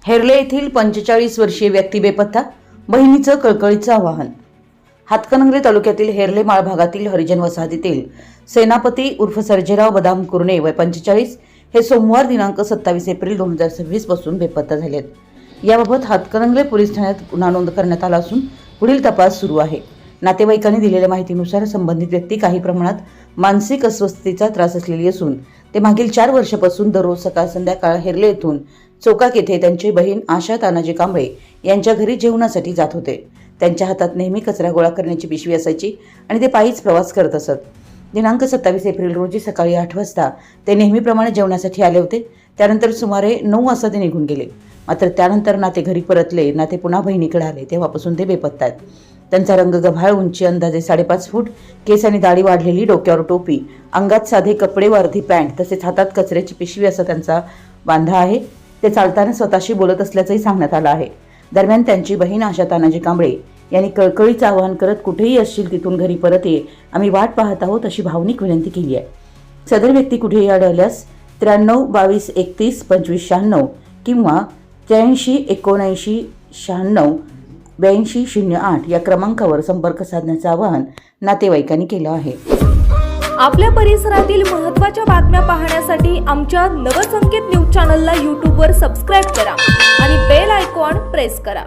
हेरले येथील 45 वर्षीय व्यक्ती बेपत्ता, बहिणीचं कळकळीचं आवाहन। हातकणंगले तालुक्यातील हेरले माळ भागातील हरिजन वसाहतीतील सेनापती उर्फ सर्जेराव बदाम कुरणे वय 45 हे सोमवार दिनांक 27 एप्रिल 2026 पासून बेपत्ता झालेत। याबाबत हातकणंगले पोलीस ठाण्यात गुन्हा नोंद करण्यात आला असून पुढील तपास सुरू आहे। नातेवाईकांनी दिलेल्या माहितीनुसार संबंधित व्यक्ती काही प्रमाणात मानसिक अस्वस्थतेचा त्रास असलेली असून ते मागील 4 वर्षापासून दररोज सकाळ संध्याकाळ हेरले येथून चोकाक येथे त्यांची बहीण आशा तानाजी कांबळे यांच्या घरी जेवणासाठी जात होते। त्यांच्या हातात नेहमी कचरा गोळा करण्याची पिशवी असायची आणि ते पायीच प्रवास करत असत। दिनांक 27 एप्रिल रोजी सकाळी 8 वाजता ते नेहमीप्रमाणे जेवणासाठी आले होते। त्यानंतर सुमारे 9 वाजता ते निघून गेले। मात्र त्यानंतर ना ते घरी परतले ना ते पुन्हा बहिणीकडे आले। तेव्हापासून ते बेपत्ता आहेत। त्यांचा रंग गव्हाळ, उंची अंदाजे 5.5 फूट, केस आणि दाढी वाढलेली, डोक्यावर टोपी, अंगात साधे कपडे व अर्धी पॅन्ट तसेच हातात कचऱ्याची पिशवी असा त्यांचा बांधा आहे। ते चालताना स्वतःशी बोलत असल्याचंही सांगण्यात आलं आहे। दरम्यान त्यांची बहीण आशा तानाजी कांबळे यांनी कळकळीचं आवाहन करत कुठेही असशील तिथून घरी परत ये, आम्ही वाट पाहत आहोत अशी भावनिक विनंती केली आहे। सदर व्यक्ती कुठेही आढळल्यास 93 22 31 25 96 किंवा 83 79 96 82 08 या क्रमांकावर संपर्क साधण्याचं आवाहन नातेवाईकांनी केलं आहे। आपल्या परिसरातील महत्त्वाच्या बातम्या पाहण्यासाठी आमच्या नवसंकेत न्यूज चॅनलला यूट्यूबवर सबस्क्राइब करा आणि बेल आयकॉन प्रेस करा।